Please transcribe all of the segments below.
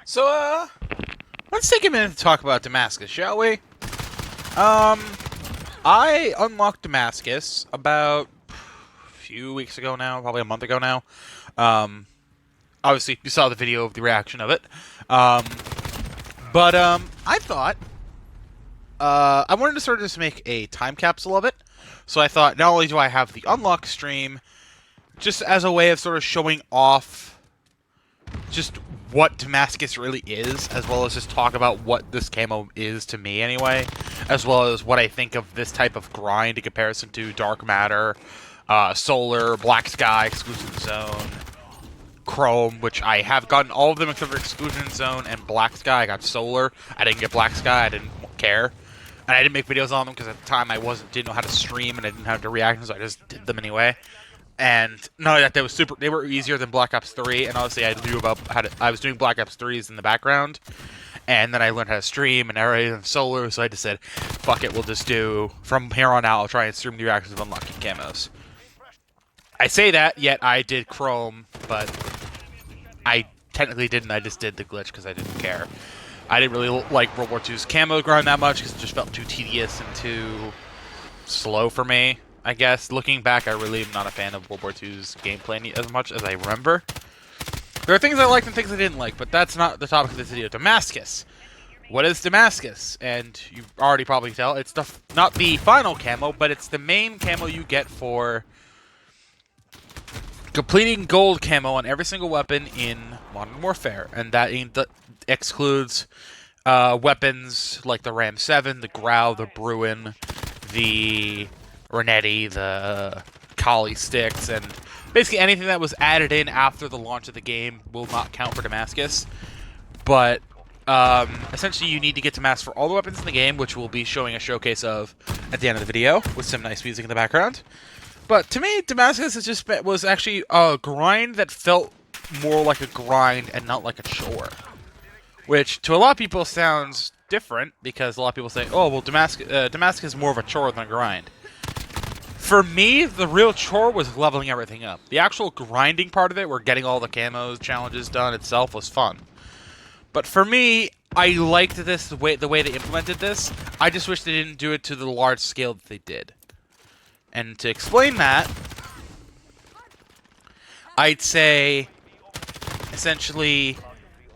So, let's take a minute to talk about Damascus, shall we? I unlocked Damascus about a few weeks ago now, probably a month ago now. Um, Obviously, you saw the video of the reaction of it. Um, but I thought, I wanted to sort of just make a time capsule of it. So I thought, not only do I have the unlock stream, just as a way of sort of showing off just what Damascus really is, as well as just talk about what this camo is to me anyway, as well as what I think of this type of grind in comparison to Dark Matter, Solar, Black Sky, Exclusion Zone, Chrome, which I have gotten all of them except for Exclusion Zone and Black Sky. I got Solar. I didn't get Black Sky. I didn't care. And I didn't make videos on them because at the time I didn't know how to stream and I didn't have the reactions, so I just did them anyway. And not only that, they were easier than Black Ops 3, and obviously I knew about I was doing Black Ops 3s in the background, and then I learned how to stream and everything in Solar, so I just said, fuck it, we'll just do, from here on out, I'll try and stream the reactions of unlocking camos. I say that, yet I did Chrome, but I technically didn't, I just did the glitch because I didn't care. I didn't really like World War II's camo grind that much because it just felt too tedious and too slow for me. I guess, looking back, I really am not a fan of World War II's gameplay as much as I remember. There are things I liked and things I didn't like, but that's not the topic of this video. Damascus. What is Damascus? And you've already probably tell, it's not the final camo, but it's the main camo you get for completing gold camo on every single weapon in Modern Warfare. And that excludes weapons like the Ram 7, the Grau, the Bruin, the Renetti, the Kali sticks, and basically anything that was added in after the launch of the game will not count for Damascus. But essentially you need to get Damascus for all the weapons in the game, which we'll be showing a showcase of at the end of the video with some nice music in the background. But to me, Damascus was actually a grind that felt more like a grind and not like a chore. Which, to a lot of people, sounds different, because a lot of people say, oh, well, Damascus is more of a chore than a grind. For me, the real chore was leveling everything up. The actual grinding part of it, where getting all the camos challenges done itself, was fun. But for me, I liked this the way they implemented this. I just wish they didn't do it to the large scale that they did. And to explain that, I'd say, essentially,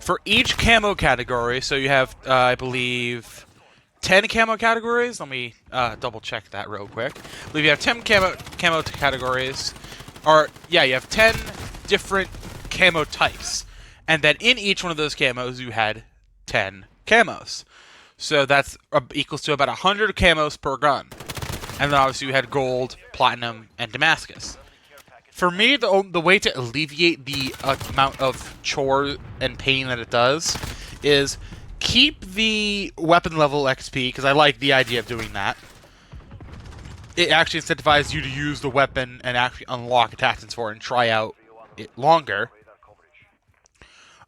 for each camo category, so you have, I believe, 10 camo categories. Let me double check that real quick. I believe you have 10 camo categories. Or, yeah, you have 10 different camo types. And then in each one of those camos, you had 10 camos. So that's equals to about 100 camos per gun. And then obviously you had gold, platinum, and Damascus. For me, the way to alleviate the amount of chore and pain that it does is keep the weapon level XP, because I like the idea of doing that. It actually incentivizes you to use the weapon and actually unlock attachments for it and try out it longer.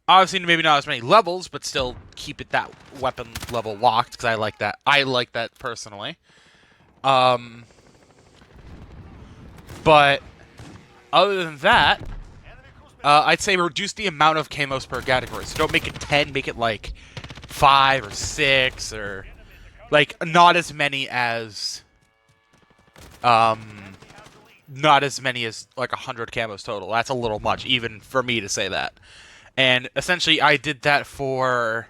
Obviously, maybe not as many levels, but still keep it that weapon level locked, because I like that. I like that personally. But other than that, I'd say reduce the amount of camos per category. So don't make it 10, make it like 5 or 6, or like not as many as like 100 camos total. That's a little much, even for me to say that. And essentially, I did that for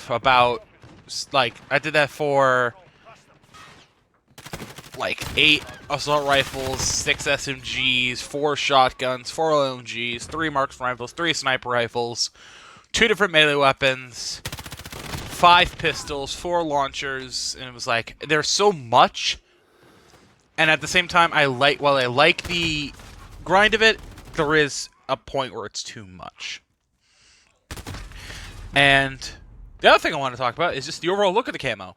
about like 8 assault rifles, 6 SMGs, 4 shotguns, 4 LMGs, 3 marksman rifles, 3 sniper rifles, 2 different melee weapons, 5 pistols, 4 launchers, and it was like, there's so much. And at the same time, while I like the grind of it, there is a point where it's too much. And the other thing I want to talk about is just the overall look of the camo.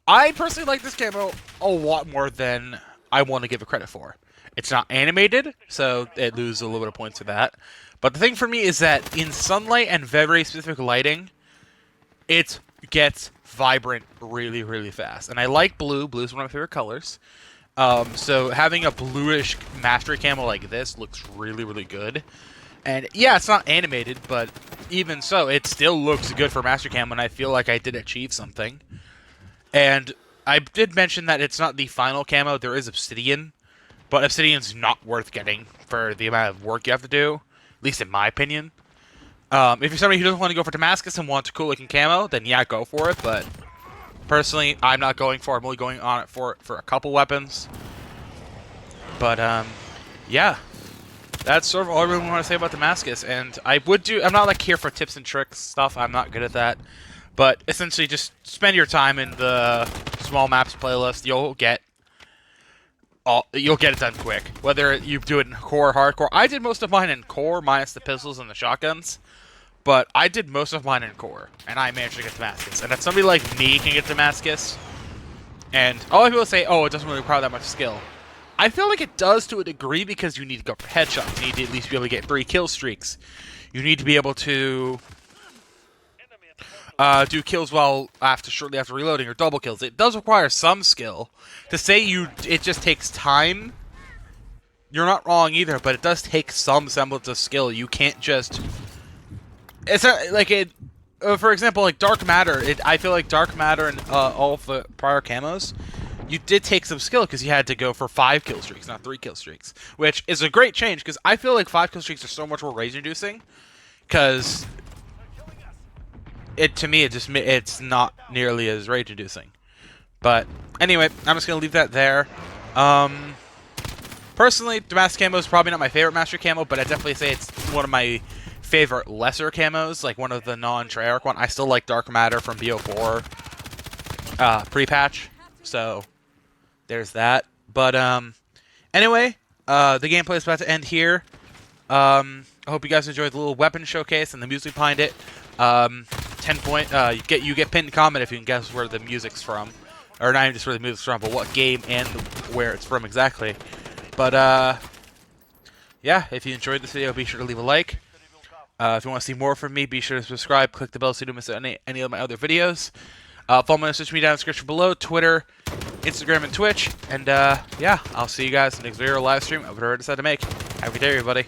I personally like this camo a lot more than I want to give it credit for. It's not animated, so it loses a little bit of points for that. But the thing for me is that in sunlight and very specific lighting, it gets vibrant really, really fast. And I like blue. Blue is one of my favorite colors. So having a bluish mastery camo like this looks really, really good. And yeah, it's not animated, but even so, it still looks good for Master Cam, and I feel like I did achieve something. And I did mention that it's not the final camo. There is Obsidian, but Obsidian's not worth getting for the amount of work you have to do, at least in my opinion. If you're somebody who doesn't want to go for Damascus and wants a cool-looking camo, then yeah, go for it, but personally, I'm not going for it. I'm only going on it for a couple weapons. But, yeah. That's sort of all I really want to say about Damascus, and I'm not like here for tips and tricks stuff, I'm not good at that, but essentially just spend your time in the small maps playlist, you'll get it done quick, whether you do it in core or hardcore. I did most of mine in core, minus the pistols and the shotguns, but I did most of mine in core, and I managed to get Damascus, and if somebody like me can get Damascus, and a lot of people say, oh, it doesn't really require that much skill. I feel like it does to a degree because you need to go for headshots. You need to at least be able to get 3 kill streaks. You need to be able to do kills shortly after reloading or double kills. It does require some skill. To say it just takes time, you're not wrong either. But it does take some semblance of skill. You can't just. It's not, like it. For example, like Dark Matter. I feel like Dark Matter and all of the prior camos. You did take some skill because you had to go for 5 kill streaks, not 3 kill streaks, which is a great change because I feel like 5 kill streaks are so much more rage-inducing. Because to me, it's not nearly as rage-inducing. But anyway, I'm just gonna leave that there. Personally, Damascus camo is probably not my favorite Master camo, but I definitely say it's one of my favorite lesser camos, like one of the non-Treyarch one. I still like Dark Matter from BO4 pre-patch, so. There's that. But, anyway, the gameplay is about to end here. I hope you guys enjoyed the little weapon showcase and the music behind it. 10 point, you get pinned comment if you can guess where the music's from. Or not even just where the music's from, but what game and where it's from exactly. But, yeah, if you enjoyed this video, be sure to leave a like. If you want to see more from me, be sure to subscribe, click the bell so you don't miss any of my other videos. Follow me on social media down in the description below, Twitter, Instagram, and Twitch. And, yeah, I'll see you guys in the next video or live stream of whatever I decide to make. Have a good day, everybody.